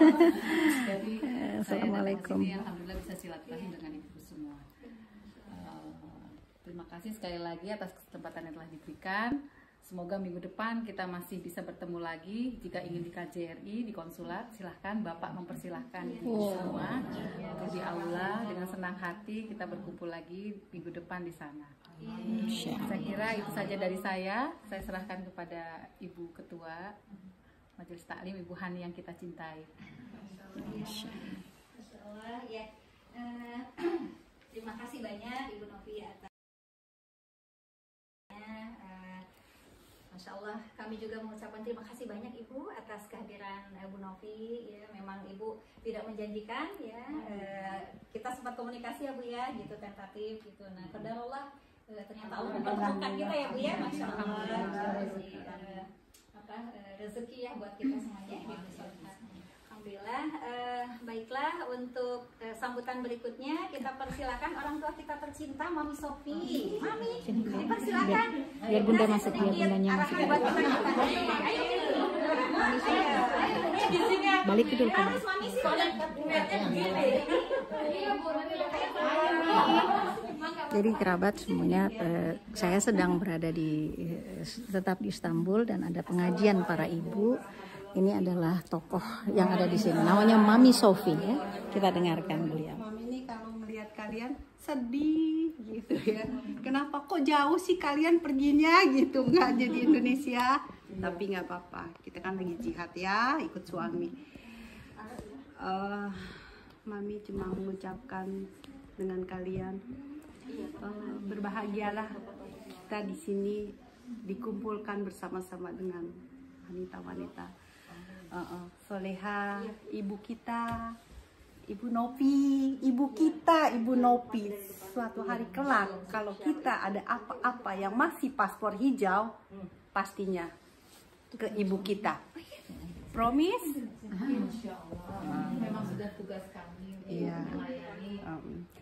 Jadi Assalamualaikum. saya alhamdulillah bisa silaturahim dengan ibu semua. Terima kasih sekali lagi atas kesempatan yang telah diberikan. Semoga minggu depan kita masih bisa bertemu lagi. Jika ingin di KJRI, di konsulat, silahkan Bapak mempersilahkan ibu semua untuk di aula. Dengan senang hati kita berkumpul lagi minggu depan di sana. Saya kira itu saja dari saya. Saya serahkan kepada Ibu Ketua Majelis Taklim, Ibu Hani yang kita cintai. Ya. Terima kasih banyak Ibu Novi atas Masya Allah, kami juga mengucapkan terima kasih banyak Ibu atas kehadiran Bu Novi. Ya, memang Ibu tidak menjanjikan, ya. Kita sempat komunikasi ya Bu ya, gitu tentatif, gitu. Nah, qadarullah ternyata Allah mempertemukan kita ya Bu ya, Masya Allah. Rezeki ya buat kita semuanya. Gitu. Alhamdulillah. Baiklah, untuk sambutan berikutnya kita persilakan orang tua kita tercinta Mami Sofi. Mami, dipersilakan. Biar Bunda masuk, biar Bundanya masuk. Balik ke dulu. Jadi kerabat semuanya, saya sedang berada tetap di Istanbul dan ada pengajian para ibu. Ini adalah tokoh yang ada di sini. Namanya Mami Sofi ya. Kita dengarkan beliau. Mami ini kalau melihat kalian sedih gitu ya. Kenapa kok jauh sih kalian perginya gitu, nggak jadi Indonesia? Tapi nggak apa-apa. Kita kan lagi jihad ya, ikut suami. Mami cuma mengucapkan dengan kalian berbahagialah kita di sini dikumpulkan bersama-sama dengan wanita-wanita. Soleha, ibu kita, Ibu Novi, ibu kita, Ibu Novi. Suatu hari kelak, kalau kita ada apa-apa yang masih paspor hijau, pastinya ke ibu kita. Promise? Insya Allah. Memang sudah tugas kami untuk melayani.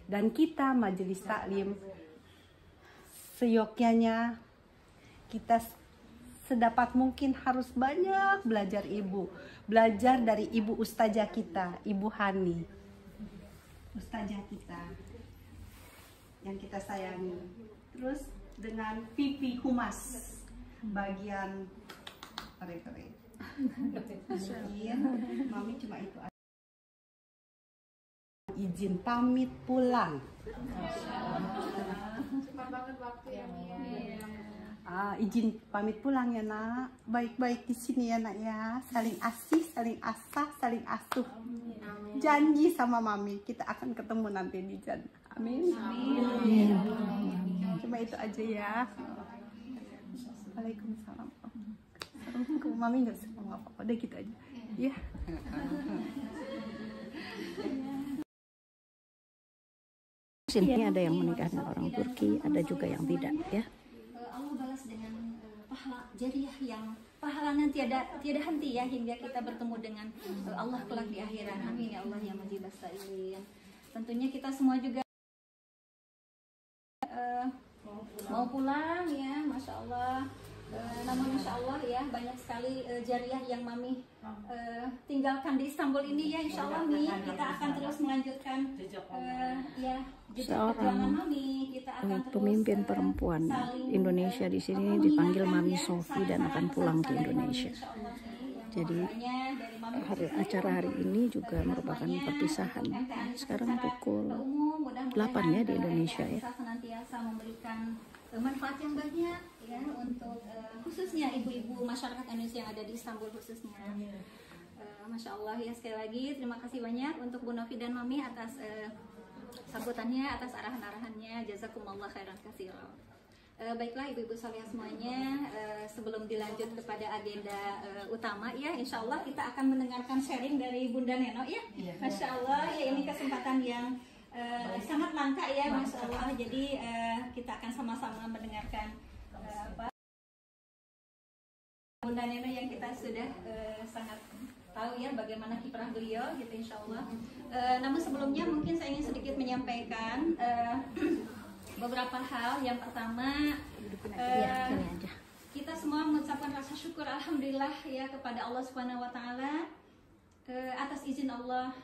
Dan kita Majelis Taklim, seyogyanya kita sedapat mungkin harus banyak belajar ibu. Belajar dari ibu ustazah kita, Ibu Hani. Ustazah kita yang kita sayangi. Terus dengan pipi humas bagian pare-pare. Mami cuma itu aja. Izin pamit pulang. Cepat banget waktu ya Mia. Izin pamit pulang ya nak. Baik-baik di sini ya nak ya. Saling asih, saling asah, saling asuh. Janji sama mami kita akan ketemu nanti di jannah. Amin. Amin. Cuma itu aja ya. Waalaikumsalam. Mami nggak usah ngomong apa-apa. Udah gitu aja. Ya. Sini ada yang menikah dengan orang Turki, ada juga yang tidak ya. Allah balas dengan pahala jariah yang pahalanya tiada henti ya, hingga kita bertemu dengan Allah kelak di akhirat. Amin ya Allah ya Majibas Sa'ilin. Tentunya kita semua juga mau pulang ya, Masya Allah. Namun Insya Allah ya banyak sekali jariah yang Mami tinggalkan di Istanbul ini ya. Insya Allah nih kita akan terus melanjutkan ya perjuangan Mami. Kita akan terus pemimpin perempuan Indonesia di sini dipanggil Mami Sofi dan akan pulang ke Indonesia. Jadi acara hari ini juga merupakan perpisahan. Sekarang pukul 8 ya di Indonesia ya. Senantiasa memberikan manfaat yang banyak ya untuk khususnya ibu-ibu masyarakat Indonesia yang ada di Istanbul khususnya. Masya Allah ya, sekali lagi terima kasih banyak untuk Bu Novi dan Mami atas sambutannya, atas arahan-arahannya. Jazakumullah khairan katsiran. Baiklah ibu-ibu salihah semuanya, sebelum dilanjut kepada agenda utama ya, insya Allah kita akan mendengarkan sharing dari Bunda Neno ya. Masya Allah ya, ini kesempatan yang sangat langka ya, Masya Allah. Jadi kita akan sama-sama mendengarkan Bunda Neno yang kita sudah sangat tahu ya bagaimana kiprah beliau gitu insya Allah. Namun sebelumnya mungkin saya ingin sedikit menyampaikan beberapa hal. Yang pertama, kita semua mengucapkan rasa syukur alhamdulillah ya kepada Allah Subhanahu wa taala atas izin izin Allah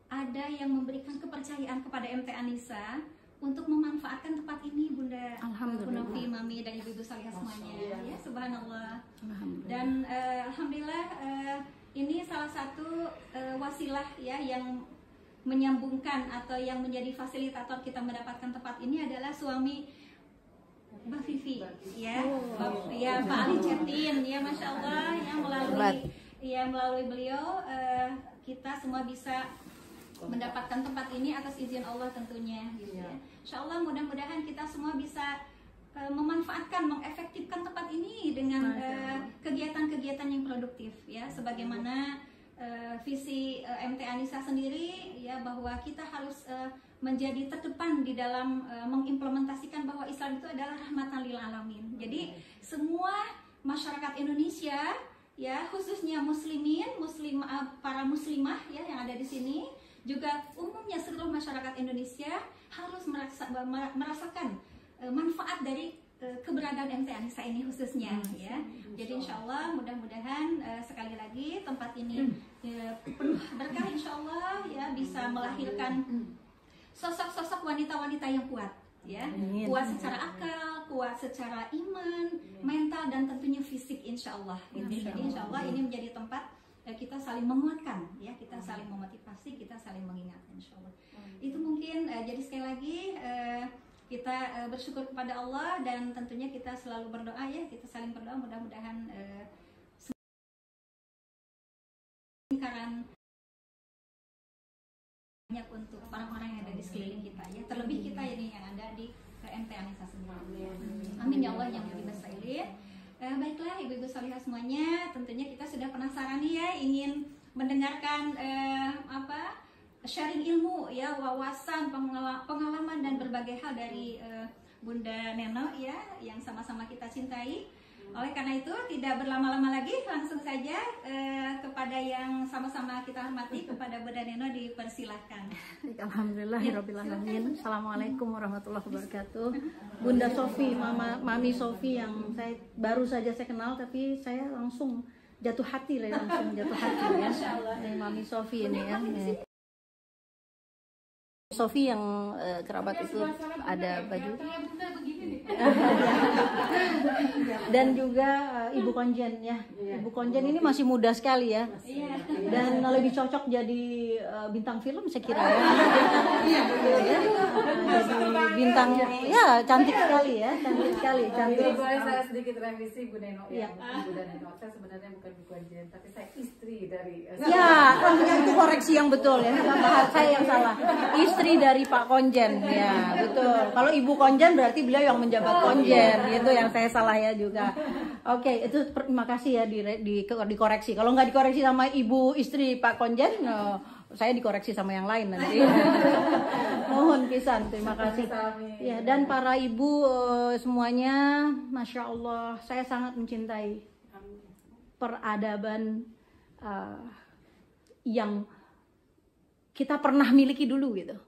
ada yang memberikan kepercayaan kepada MT Anissa untuk memanfaatkan tempat ini, Bunda Novi, Mami, dan Ibu-Ibu Salihah semuanya. Ya, subhanallah. Dan alhamdulillah ini salah satu wasilah ya yang menyambungkan atau yang menjadi fasilitator kita mendapatkan tempat ini adalah suami Mbak Vivi, ya, ya Pak Ali Cetin, ya, masya Allah, yang melalui beliau kita semua bisa mendapatkan tempat ini atas izin Allah tentunya, gitu ya. Insya Allah mudah-mudahan kita semua bisa memanfaatkan, mengefektifkan tempat ini dengan kegiatan-kegiatan yang produktif, ya, sebagaimana visi MT Anissa sendiri, ya, bahwa kita harus menjadi terdepan di dalam mengimplementasikan bahwa Islam itu adalah rahmatan lil alamin. Jadi semua masyarakat Indonesia, ya, khususnya muslimin, para muslimah ya yang ada di sini, juga umumnya seluruh masyarakat Indonesia harus merasakan manfaat dari keberadaan MT Anissa ini khususnya, ya. Jadi insya Allah mudah-mudahan sekali lagi tempat ini penuh berkah, insya Allah, ya, bisa melahirkan sosok-sosok wanita-wanita yang kuat, ya, kuat secara akal, kuat secara iman, mental, dan tentunya fisik, insya Allah. Jadi insya Allah ini menjadi tempat kita saling menguatkan, ya, kita saling memotivasi, kita saling mengingatkan, insya Allah. Itu mungkin jadi sekali lagi kita bersyukur kepada Allah, dan tentunya kita selalu berdoa, ya, kita saling berdoa mudah-mudahan lingkaran banyak untuk orang-orang yang ada di sekeliling kita, ya, terlebih kita ini yang ada di MT Anissa sendiri. Amin ya Allah yang lebih besar. Baiklah Ibu-Ibu Salihah semuanya, tentunya kita sudah penasaran nih, ya, ingin mendengarkan sharing ilmu, ya, wawasan, pengalaman, dan berbagai hal dari Bunda Neno, ya, yang sama-sama kita cintai. Oleh karena itu tidak berlama-lama lagi, langsung saja kepada yang sama-sama kita hormati, kepada Bunda Neno dipersilahkan. Alhamdulillahirabbil alamin. Assalamualaikum warahmatullahi wabarakatuh. Bunda Sofi, Mami Sofi yang baru saja saya kenal, tapi saya langsung jatuh hati ya. Mami Sofi ini, ya. Sofi yang kerabat itu ada baju dan juga Ibu Konjen, ya. Ibu Konjen ini masih muda sekali, ya, dan lebih cocok jadi bintang film saya kira, ya. Jadi bintang, ya, cantik sekali, ya, cantik. Boleh saya sedikit revisi Bu Neno, ya. Bu Neno, saya sebenarnya bukan Bu Konjen, tapi saya istri dari ya, itu koreksi yang betul, ya, saya yang salah. Istri dari Pak Konjen, ya, betul. Kalau Ibu Konjen berarti beliau yang menjabat Konjen, itu yang saya salah, ya, juga. Oke, itu terima kasih, ya, dikoreksi. Kalau nggak dikoreksi sama Ibu istri Pak Konjen, saya dikoreksi sama yang lain nanti. Mohon pisan, terima kasih. Ya, dan para ibu semuanya, masya Allah, saya sangat mencintai peradaban yang kita pernah miliki dulu, gitu.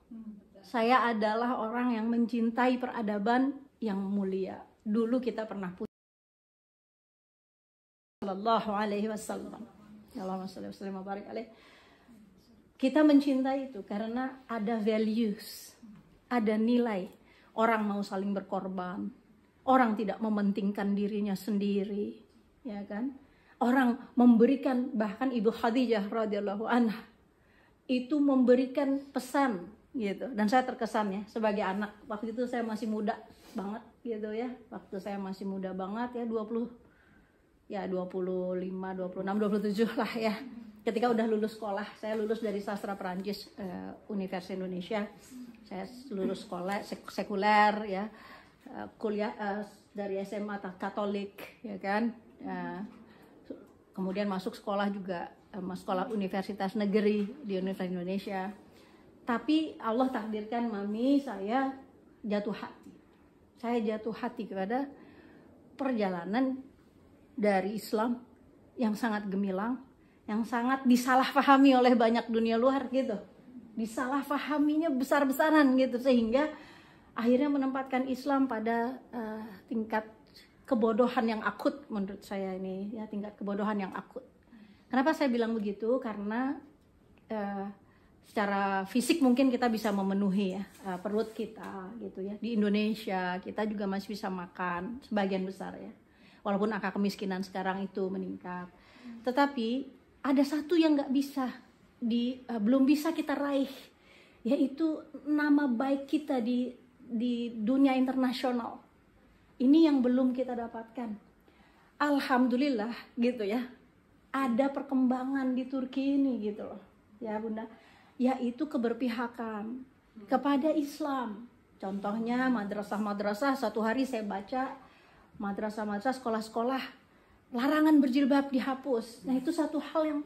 Saya adalah orang yang mencintai peradaban yang mulia. Dulu kita pernah punya. Sallallahu alaihi wasallam. Allahumma shalli wa sallim wa barik alaih. Kita mencintai itu karena ada values, ada nilai. Orang mau saling berkorban, orang tidak mementingkan dirinya sendiri, ya kan? Orang memberikan, bahkan Ibu Khadijah radhiyallahu anha itu memberikan pesan, gitu. Dan saya terkesan, ya, sebagai anak. Waktu itu saya masih muda banget, gitu, ya. Waktu saya masih muda banget, ya, 25, 26, 27 lah, ya. Ketika udah lulus sekolah, saya lulus dari sastra Perancis, Universitas Indonesia. Saya lulus sekolah sekuler, ya, kuliah dari SMA Katolik, ya kan. Kemudian masuk sekolah juga, sekolah universitas negeri di Universitas Indonesia. Tapi Allah takdirkan Mami saya jatuh hati. Saya jatuh hati kepada perjalanan dari Islam yang sangat gemilang, yang sangat disalahpahami oleh banyak dunia luar, gitu. Disalahpahaminya besar-besaran, gitu, sehingga akhirnya menempatkan Islam pada tingkat kebodohan yang akut menurut saya ini, ya, tingkat kebodohan yang akut. Kenapa saya bilang begitu? Karena secara fisik mungkin kita bisa memenuhi ya perut kita gitu ya. Di Indonesia kita juga masih bisa makan sebagian besar ya. Walaupun angka kemiskinan sekarang itu meningkat. Tetapi ada satu yang nggak bisa belum bisa kita raih, yaitu nama baik kita di dunia internasional. Ini yang belum kita dapatkan. Alhamdulillah gitu ya. Ada perkembangan di Turki ini gitu loh. Ya Bunda, yaitu keberpihakan kepada Islam. Contohnya madrasah-madrasah, satu hari saya baca madrasah-madrasah, sekolah-sekolah, larangan berjilbab dihapus. Nah itu satu hal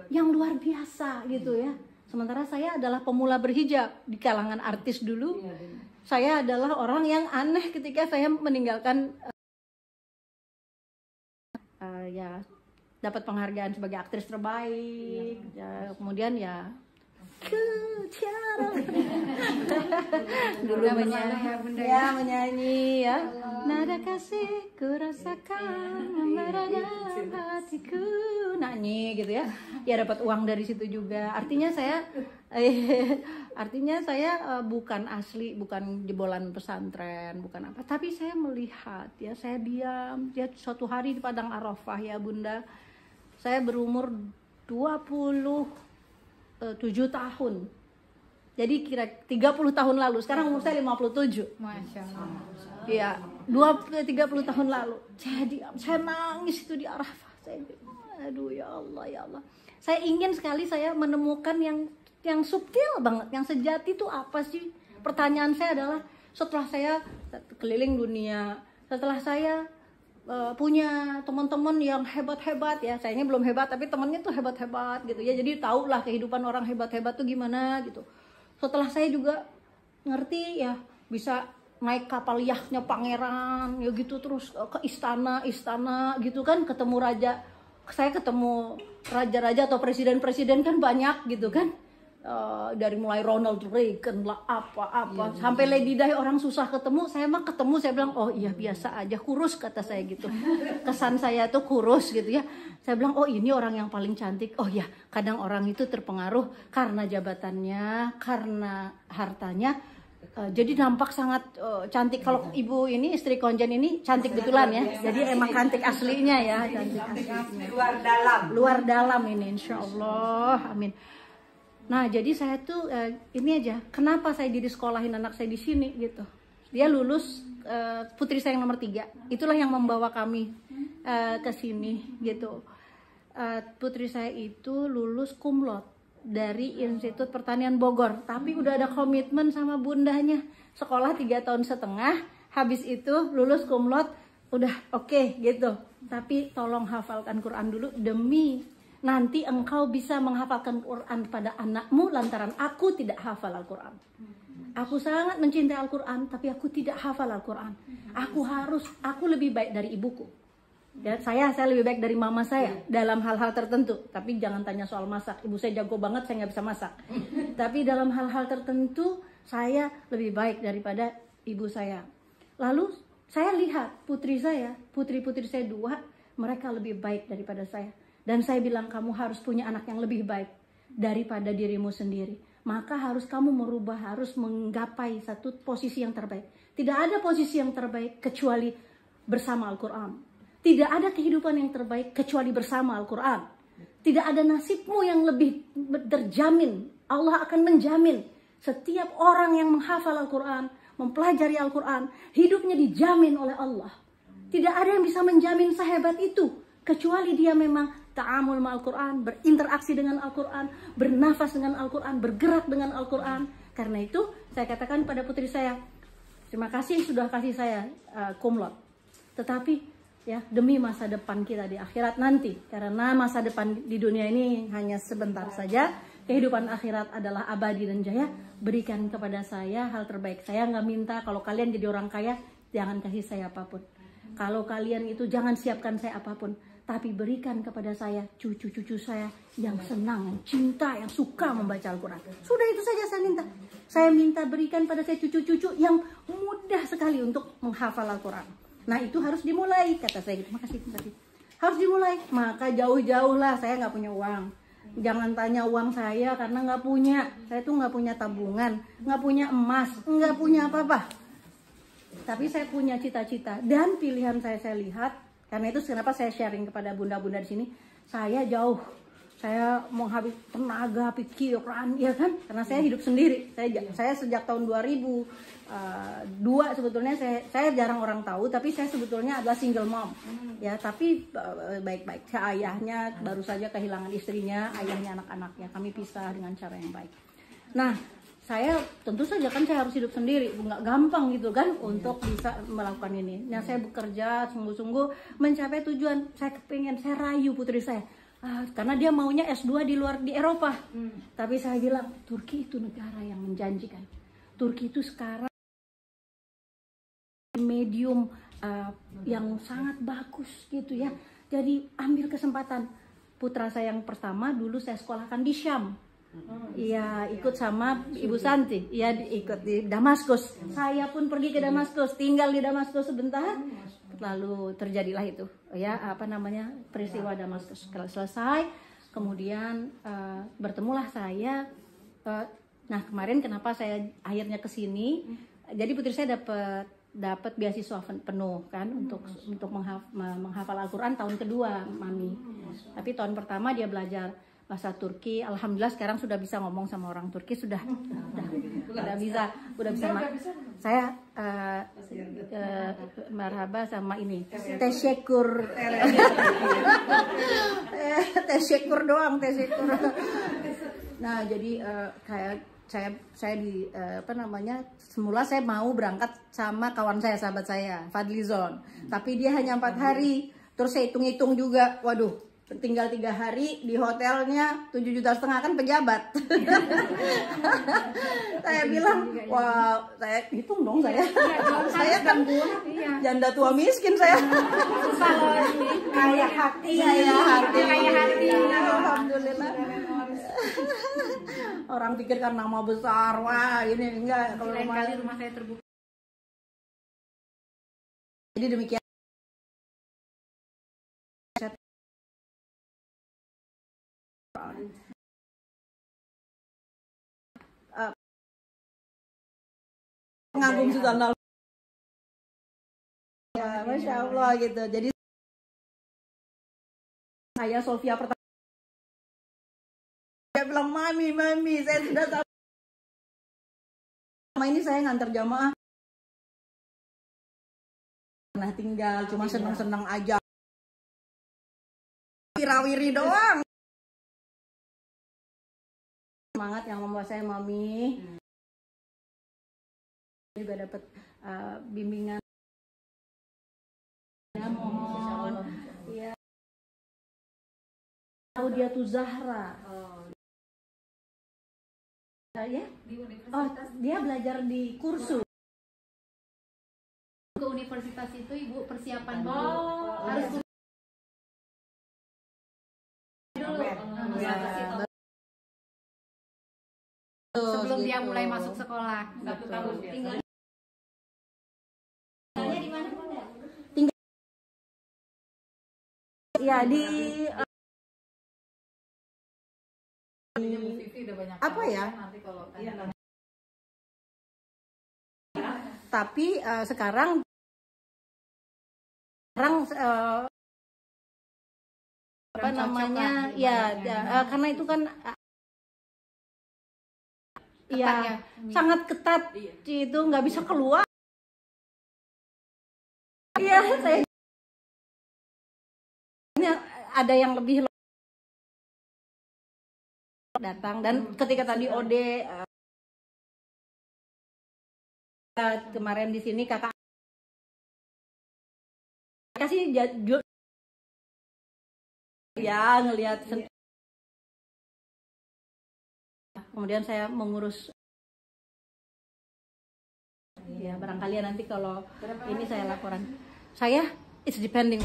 yang luar biasa gitu ya. Sementara saya adalah pemula berhijab di kalangan artis dulu. Saya adalah orang yang aneh ketika saya meninggalkan ya dapat penghargaan sebagai aktris terbaik. Ya, kemudian ya dulu menyanyi ya, nada kasih ku rasakan membara dalam hatiku, nyanyi gitu ya. Ya dapat uang dari situ juga. Artinya saya bukan asli, bukan jebolan pesantren, bukan apa, tapi saya melihat ya, saya diam ya. Suatu hari di Padang Arafah ya Bunda, saya berumur 27 tahun. Jadi kira 30 tahun lalu. Sekarang umur saya 57. Masya Allah. Iya, 30 tahun lalu. Saya nangis itu di Arafah. Saya bilang, aduh ya Allah, ya Allah. Saya ingin sekali saya menemukan yang subtil banget, yang sejati itu apa sih? Pertanyaan saya adalah, setelah saya keliling dunia, setelah saya punya teman-teman yang hebat-hebat ya, saya ini belum hebat tapi temannya tuh hebat-hebat gitu ya, jadi tahulah kehidupan orang hebat-hebat tuh gimana gitu. Setelah saya juga ngerti ya, bisa naik kapal yachtnya pangeran ya gitu, terus ke istana gitu kan, ketemu raja, saya ketemu raja-raja atau presiden-presiden kan banyak gitu kan. Dari mulai Ronald Reagan lah apa sampai Lady Di, orang susah ketemu, saya mah ketemu, saya bilang oh iya biasa aja, kurus kata saya gitu. Kesan saya tuh kurus gitu ya. Saya bilang oh ini orang yang paling cantik. Oh ya, kadang orang itu terpengaruh karena jabatannya, karena hartanya, jadi nampak sangat cantik. Kalau ibu ini istri Konjen ini cantik betulan ya, jadi emang cantik aslinya ya, cantik aslinya. Luar dalam ini insya Allah, amin. Nah, jadi saya tuh ini aja, kenapa saya jadi sekolahin anak saya di sini gitu. Dia lulus, putri saya yang nomor 3. Itulah yang membawa kami ke sini gitu. Putri saya itu lulus cum laude dari Institut Pertanian Bogor, tapi udah ada komitmen sama bundanya. Sekolah 3,5 tahun, habis itu lulus cum laude, udah oke gitu. Tapi tolong hafalkan Quran dulu demi nanti engkau bisa menghafalkan Quran pada anakmu, lantaran aku tidak hafal Al-Quran. Aku sangat mencintai Al-Quran, tapi aku tidak hafal Al-Quran. Aku lebih baik dari ibuku. Ya, saya lebih baik dari mama saya dalam hal-hal tertentu. Tapi jangan tanya soal masak. Ibu saya jago banget, saya nggak bisa masak. Tapi dalam hal-hal tertentu, saya lebih baik daripada ibu saya. Lalu saya lihat putri saya, putri-putri saya 2, mereka lebih baik daripada saya. Dan saya bilang, kamu harus punya anak yang lebih baik daripada dirimu sendiri. Maka harus kamu merubah, harus menggapai satu posisi yang terbaik. Tidak ada posisi yang terbaik kecuali bersama Al-Quran. Tidak ada kehidupan yang terbaik kecuali bersama Al-Quran. Tidak ada nasibmu yang lebih terjamin. Allah akan menjamin setiap orang yang menghafal Al-Quran, mempelajari Al-Quran, hidupnya dijamin oleh Allah. Tidak ada yang bisa menjamin sehebat itu kecuali dia memang ta'amul ma'al Quran, berinteraksi dengan Al-Quran, bernafas dengan Al-Quran, bergerak dengan Al-Quran. Karena itu saya katakan pada putri saya, terima kasih sudah kasih saya cum laude. Tetapi ya demi masa depan kita di akhirat nanti, karena masa depan di dunia ini hanya sebentar saja, kehidupan akhirat adalah abadi dan jaya. Berikan kepada saya hal terbaik. Saya nggak minta kalau kalian jadi orang kaya, jangan kasih saya apapun. Kalau kalian itu jangan siapkan saya apapun, tapi berikan kepada saya cucu-cucu saya yang senang, yang cinta, yang suka membaca Al-Quran. Sudah itu saja saya minta. Saya minta berikan pada saya cucu-cucu yang mudah sekali untuk menghafal Al-Quran. Nah itu harus dimulai, kata saya gitu. Makasih. harus dimulai. Maka jauh-jauh lah, saya nggak punya uang. Jangan tanya uang saya karena nggak punya. Saya tuh nggak punya tabungan, nggak punya emas, nggak punya apa-apa. Tapi saya punya cita-cita dan pilihan saya lihat. Karena itu kenapa saya sharing kepada bunda-bunda di sini. Saya jauh, saya mau habis tenaga, pikiran, ya kan? Karena saya hidup sendiri. Saya sejak tahun 2002 sebetulnya saya jarang orang tahu, tapi saya sebetulnya adalah single mom. Ya, tapi baik-baik. Ayahnya baru saja kehilangan istrinya, ayahnya anak-anaknya. Kami pisah dengan cara yang baik. Nah, saya tentu saja kan saya harus hidup sendiri, nggak gampang gitu kan untuk bisa melakukan ini. Nah, saya bekerja sungguh-sungguh mencapai tujuan. Saya rayu putri saya. Karena dia maunya S2 di Eropa. Tapi saya bilang, Turki itu negara yang menjanjikan. Turki itu sekarang medium yang sangat bagus gitu ya. Jadi ambil kesempatan. Putra saya yang pertama dulu saya sekolahkan di Syam. Iya, ikut sama Ibu Santi. Iya, ikut di Damaskus. Saya pun pergi ke Damaskus, tinggal di Damaskus sebentar. Lalu terjadilah itu, ya peristiwa Damaskus. Kalau selesai, kemudian bertemulah saya. Nah, kemarin kenapa saya akhirnya ke sini? Jadi putri saya dapat beasiswa penuh kan untuk menghafal Al-Quran tahun kedua, Mami. Tapi tahun pertama dia belajar bahasa Turki. Alhamdulillah sekarang sudah bisa ngomong sama orang Turki, sudah bisa. Saya marhaba sama ini. Teşekkür. Teşekkür doang, teşekkür. Nah, jadi saya di semula saya mau berangkat sama kawan saya, sahabat saya, Fadlizon. Tapi dia hanya 4 hari. Terus saya hitung-hitung juga, waduh, tinggal 3 hari di hotelnya 7,5 juta kan pejabat. Saya bilang, wah, saya hitung dong saya. Saya kan janda tua miskin saya. Kaya hati. Alhamdulillah. Orang pikir kan nama besar, wah ini enggak. Kalau kali rumah saya terbuka. Jadi demikian. Pengagum Sultan ya, Masya Allah gitu. Jadi saya Sofia pertama, dia bilang mami saya sudah tahu. Selama ini saya ngantar jamaah, pernah tinggal cuma senang-senang aja, wirawiri doang. Semangat yang membuat saya mami. Juga dapat bimbingan. Ya, mohon. Ya. Dia tuh Zahra. Ya? Dia belajar di kursus. Ke universitas itu Ibu persiapan dulu. Harus sebelum dia mulai masuk sekolah 1 tahun. Tinggalnya di mana, Bunda? Ya di apa ya? Tapi sekarang apa namanya? Ya, karena itu kan iya, sangat ketat, itu nggak bisa keluar. Iya, saya ada yang lebih datang dan ketika tadi Ode kemarin di sini kakak kasih ya ngelihat. Kemudian saya mengurus, ya barangkali nanti kalau ini saya laporan. Saya it's depending.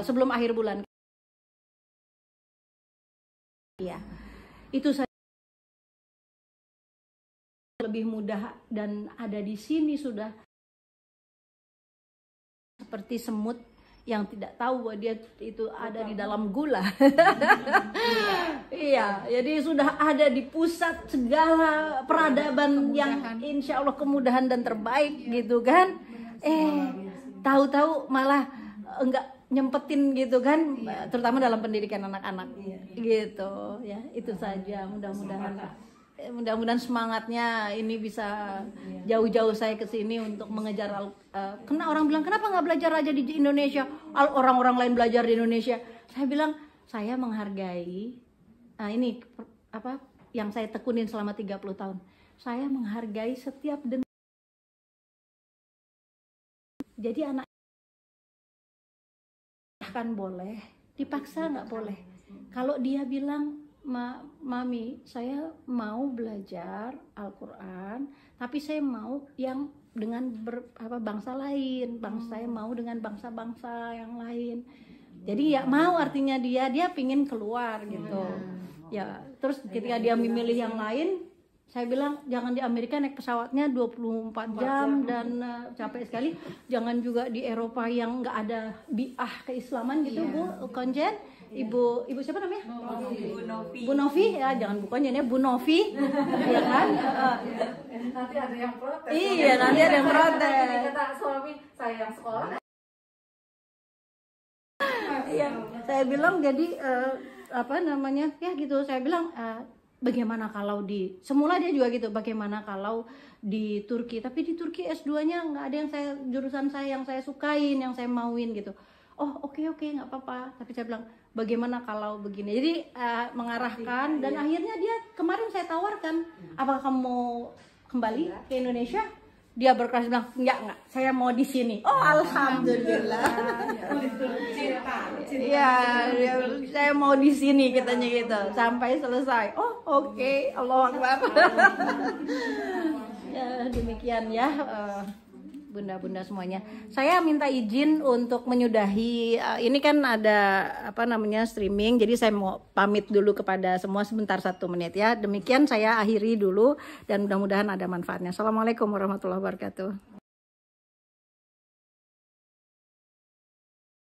Sebelum akhir bulan. Iya, itu saya. lebih mudah dan ada di sini sudah seperti semut yang tidak tahu bahwa dia itu ada di dalam gula. Iya, jadi sudah ada di pusat segala peradaban yang insya Allah kemudahan dan terbaik gitu kan. Tahu-tahu malah enggak nyempetin gitu kan, terutama dalam pendidikan anak-anak gitu ya. Itu saja, mudah-mudahan semangatnya ini bisa jauh-jauh saya ke sini untuk mengejar karena orang bilang kenapa nggak belajar aja di Indonesia, orang-orang lain belajar di Indonesia. Saya bilang saya menghargai ini apa yang saya tekunin selama 30 tahun. Saya menghargai setiap detik. Jadi anak kan boleh, dipaksa nggak boleh. Kalau dia bilang Mami, saya mau belajar Al-Quran, tapi saya mau yang dengan bangsa lain. Saya mau dengan bangsa-bangsa yang lain. Jadi ya mau artinya dia pingin keluar gitu. Ya, terus ketika dia memilih yang lain, saya bilang jangan di Amerika naik pesawatnya 24 jam dan capek sekali. Jangan juga di Eropa yang nggak ada biah keislaman gitu, Bu Konjen. Ibu siapa namanya? Bu Novi ya, jangan Bu Konjen ya, Bu Novi. Ya kan? Nanti ada yang protes. Iya, nanti ada yang protes. Kata suami saya yang sekolah. Iya, saya bilang jadi apa namanya? Ya gitu, saya bilang bagaimana kalau semula dia juga gitu, bagaimana kalau di Turki, tapi di Turki S2-nya nggak ada jurusan saya yang saya sukain, yang saya mauin gitu. Oh oke nggak apa-apa, tapi saya bilang bagaimana kalau begini, jadi mengarahkan dan akhirnya dia kemarin saya tawarkan, apakah kamu mau kembali ke Indonesia? Dia berkeras bilang enggak, saya mau di sini. Oh alhamdulillah. Iya, saya mau di sini katanya gitu sampai selesai. Oh oke, Allahu Akbar. Ya demikian ya. Bunda-bunda semuanya, saya minta izin untuk menyudahi ini kan ada streaming, jadi saya mau pamit dulu kepada semua sebentar 1 menit ya. Demikian saya akhiri dulu dan mudah-mudahan ada manfaatnya. Assalamualaikum warahmatullahi wabarakatuh.